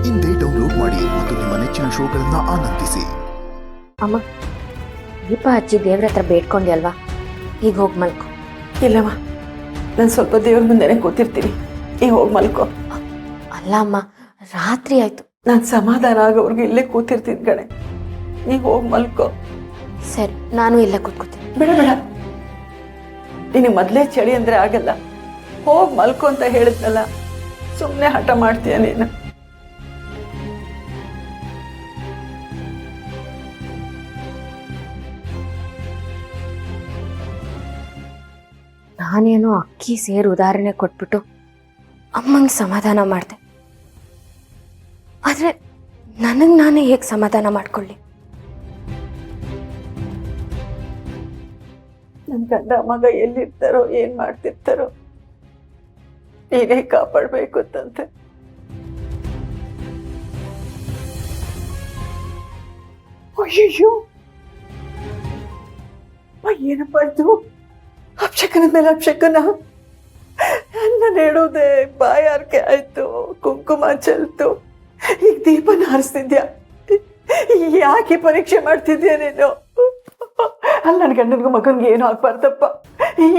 ಇಂದೇ ಡೌನ್ಲೋಡ್ ಮಾಡಿ ಮತ್ತು ನಿಮ್ಮ ನೆಚ್ಚಿನ ಶೋಗಳನ್ನ ಆನಂದಿಸಿ. ಅಮ್ಮ, ದೀಪ ಹಚ್ಚಿ ದೇವ್ರ ಹತ್ರ ಬೇಡ್ಕೊಂಡಿ ಅಲ್ವಾ, ಈಗ ಹೋಗಿ ಮಲ್ಕೊ. ಇಲ್ಲಮ್ಮ, ನಾನು ಸ್ವಲ್ಪ ದೇವ್ರ ಮುಂದೆನೆ ಕೂತಿರ್ತೀನಿ, ಈಗ ಹೋಗಿ ಮಲ್ಕೊ. ಅಲ್ಲ ಅಮ್ಮ, ರಾತ್ರಿ ಆಯ್ತು. ನಾನು ಸಮಾಧಾನ ಆಗೋರ್ಗೆ ಇಲ್ಲೇ ಕೂತಿರ್ತೀನಿ ಕಣೆ, ಈಗ ಹೋಗಿ ಮಲ್ಕೊ. ಸರಿ, ನಾನು ಇಲ್ಲೇ ಕೂತ್ಕೋತೀನಿ. ಬೇಡ ಬೇಡ, ನಿನಗೆ ಮೊದಲೇ ಚಳಿ ಅಂದ್ರೆ ಆಗಲ್ಲ. ಹೋಗಿ ಮಲ್ಕೊ ಅಂತ ಹೇಳಿದ್ನಲ್ಲ, ಸುಮ್ಮನೆ ಹಠ ಮಾಡ್ತೀಯ ನೀನು. ನಾನೇನೋ ಅಕ್ಕಿ ಸೇರು ಉದಾಹರಣೆ ಕೊಟ್ಬಿಟ್ಟು ಅಮ್ಮಂಗೆ ಸಮಾಧಾನ ಮಾಡಿದೆ. ಆದರೆ ನನಗೆ ನಾನೇ ಹೇಗೆ ಸಮಾಧಾನ ಮಾಡ್ಕೊಳ್ಳಿ? ನನ್ನ ಗಂಡ ಮಗ ಎಲ್ಲಿರ್ತಾರೋ ಏನ್ ಮಾಡ್ತಿರ್ತಾರೋ ನೀನೇ ಕಾಪಾಡ್ಬೇಕು ಅಂತಂತೆ. ಅಯ್ಯಯ್ಯೋ, ಏನಪ್ಪ ಇದು? ಅಪ್ಶಕನದ ಮೇಲೆ ಅಪ್ಶಕನ. ನಾನು ಹೇಳೋದೆ ಬಾಯಾರಿಕೆ ಆಯ್ತು, ಕುಂಕುಮ ಚೆಲ್ತು, ಈಗ ದೀಪನ ಹಾರಿಸ್ತಿದ್ಯಾ? ಯಾಕೆ ಪರೀಕ್ಷೆ ಮಾಡ್ತಿದ್ಯಾ ನೀನು? ಅಲ್ಲಿ ನನ್ನ ಗಂಡನಿಗೂ ಮಗನಿಗೆ ಏನು ಆಗ್ಬಾರ್ದಪ್ಪ,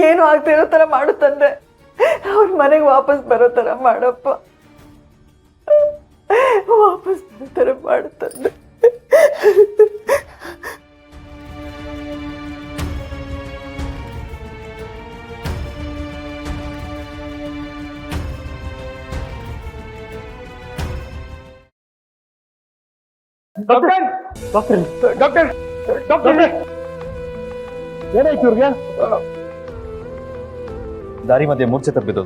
ಏನು ಆಗ್ತಾ ಇರೋ ಥರ ಮಾಡುತ್ತಂದ್ರೆ ಅವ್ರ ಮನೆಗೆ ವಾಪಸ್ ಬರೋ ಥರ ಮಾಡಪ್ಪ, ವಾಪಸ್ ಬರೋ ಥರ ಮಾಡುತ್ತಂದ್ರೆ. ಡಾಕ್ಟರ್ ಡಾಕ್ಟರ್ ಡಾಕ್ಟರ್ ಡಾಕ್ಟರ್ ಏನಾಯ್ತು ಇವ್ರಿಗೆ? ದಾರಿ ಮಧ್ಯೆ ಮೂರ್ಛೆ ತಪ್ಪಿದ್ದು.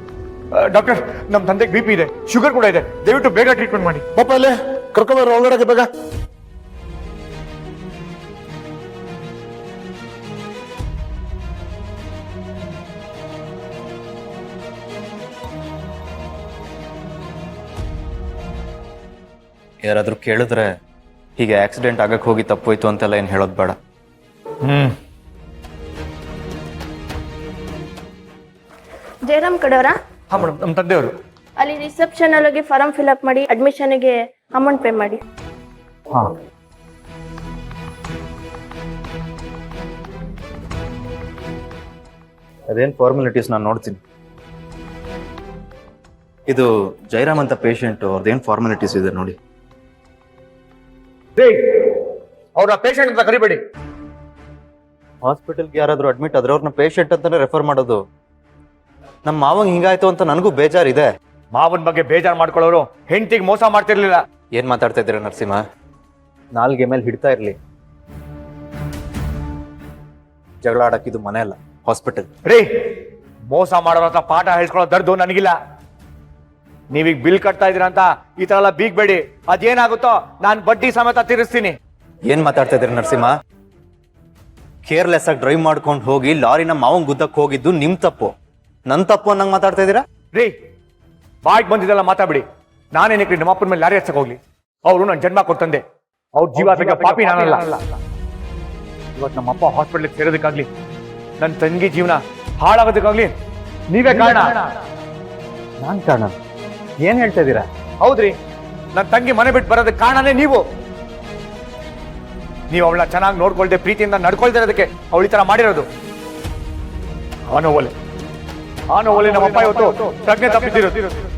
ಡಾಕ್ಟರ್, ನಮ್ಮ ತಂದೆಗೆ BP ಇದೆ, ಶುಗರ್ ಕೂಡ ಇದೆ, ದಯವಿಟ್ಟು ಬೇಗ ಟ್ರೀಟ್ಮೆಂಟ್ ಮಾಡಿ. ಪಾಪ ಅಲ್ಲೇ ಕರ್ಕೊಂಡ್ಬರ್ರಿ ಒಳಗಡೆ ಬೇಗ. ಯಾರಾದ್ರೂ ಕೇಳಿದ್ರೆ ಹೀಗೆ ಆಕ್ಸಿಡೆಂಟ್ ಆಗಕ್ಕೆ ಹೋಗಿ ತಪ್ಪೋಯ್ತು ಅಂತೆಲ್ಲ ಏನು ಹೇಳೋದು ಬೇಡ. ಜಯರಾಮ್ ಕಡೆಯವರಾ? ಹಾ ಮೇಡಮ್, ನಮ್ಮ ತಂದೆಯವರು. ಅಲ್ಲಿ ರಿಸೆಪ್ಷನ್ ಅಲ್ಲಿ ಫಾರಂ ಫಿಲ್ಅಪ್ ಮಾಡಿ ಅಡ್ಮಿಷನ್ಗೆ ಅಮೌಂಟ್ ಪೇ ಮಾಡಿ. ಹಾ, ಅದೇನು ಫಾರ್ಮಾಲಿಟೀಸ್ ನಾನು ನೋಡ್ತೀನಿ. ಇದು ಜಯರಾಮ್ ಅಂತ ಪೇಷಂಟ್, ಅವ್ರದ್ದೇನು ಫಾರ್ಮಾಲಿಟೀಸ್ ಇದೆ ನೋಡಿ. ಅವ್ರ ಪೇಷಂಟ್ ಅಂತ ಕರಿಬೇಡಿ. ಹಾಸ್ಪಿಟಲ್ಗೆ ಯಾರಾದ್ರೂ ಅಡ್ಮಿಟ್ ಆದ್ರೆ ಅವ್ರನ್ನ ಪೇಷಂಟ್ ಅಂತಾನೆ ರೆಫರ್ ಮಾಡೋದು. ನಮ್ಮ ಮಾವಂಗ್ ಹಿಂಗಾಯ್ತು ಅಂತ ನನಗೂ ಬೇಜಾರಿದೆ. ಮಾವನ್ ಬಗ್ಗೆ ಬೇಜಾರು ಮಾಡ್ಕೊಳ್ಳೋರು ಹೆಂಡತಿಗೆ ಮೋಸ ಮಾಡ್ತಿರ್ಲಿಲ್ಲ. ಏನ್ ಮಾತಾಡ್ತಾ ಇದ್ದೀರಾ ನರಸಿಂಹ? ನಾಲ್ಗೆ ಮೇಲೆ ಹಿಡ್ತಾ ಇರ್ಲಿ. ಜಗಳ ಆಡಕ್ಕಿದು ಮನೆ ಅಲ್ಲ, ಹಾಸ್ಪಿಟಲ್. ರೀ, ಮೋಸ ಮಾಡೋರ ಹತ್ರ ಪಾಠ ಹೇಳ್ಕೊಳ್ಳೋ ದರ್ದು ನನಗಿಲ್ಲ. ನೀವೀಗ ಬಿಲ್ ಕಟ್ತಾ ಇದೀರ ಅಂತ ಈ ತರ ಎಲ್ಲ ಬೀಗ್ಬೇಡಿ. ಅದೇನಾಗುತ್ತೋ ನಾನು ಬಡ್ಡಿ ಸಮೇತ ತೀರಿಸ್ತೀನಿ. ಏನ್ ಮಾತಾಡ್ತಾ ಇದ್ದೀರಾ ನರಸಿಂಹ? ಕೇರ್ಲೆಸ್ ಆಗಿ ಡ್ರೈವ್ ಮಾಡ್ಕೊಂಡು ಹೋಗಿ ಲಾರಿನ ಮಾವಂಗ್ ಗುದ್ದಕ್ ಹೋಗಿದ್ದು ನಿಮ್ ತಪ್ಪು, ನನ್ ತಪ್ಪು ಅನ್ನಂಗ್ ಮಾತಾಡ್ತಾ ಇದ್ದೀರಾ? ರೀ, ಬಾಯ್ಗೆ ಬಂದಿದ್ದೆಲ್ಲ ಮಾತಾಡ್ಬಿಡಿ. ನಾನೇನಕ್ಕೆ ನಮ್ಮ ಅಪ್ಪನ ಮೇಲೆ ಲಾರಿ ಹಚ್ಚಕ್ ಹೋಗ್ಲಿ? ಅವರು ನನ್ನ ಜನ್ಮ ಕೊಡ್ತಂದೆ, ಅವ್ರ ಜೀವ ತೆಗೆಯೋ ಪಾಪಿ ನಾನಲ್ಲ. ಇವತ್ತು ನಮ್ಮಪ್ಪ ಹಾಸ್ಪಿಟ್ಲಿಗೆ ಸೇರೋದಕ್ಕಾಗ್ಲಿ, ನನ್ನ ತಂಗಿ ಜೀವನ ಹಾಳಾಗೋದಕ್ಕಾಗ್ಲಿ ನೀವೇ ಕಾರಣ. ನಾನ್ ಕಾರಣ? ಏನ್ ಹೇಳ್ತಾ ಇದ್ದೀರಾ? ಹೌದ್ರಿ, ನನ್ನ ತಂಗಿ ಮನೆ ಬಿಟ್ಟು ಬರೋದಕ್ಕೆ ಕಾರಣನೇ ನೀವು ಅವಳನ್ನ ಚೆನ್ನಾಗಿ ನೋಡ್ಕೊಳ್ದೆ ಪ್ರೀತಿಯಿಂದ ನಡ್ಕೊಳ್ದಿರೋದಕ್ಕೆ ಅವಳು ಈ ತರ ಮಾಡಿರೋದು. ಆ ನೋವಲ್ಲಿ ನಮ್ಮಪ್ಪ ಇವತ್ತು ಪ್ರಜ್ಞೆ ತಪ್ಪಿದ್ದಿರೋದು.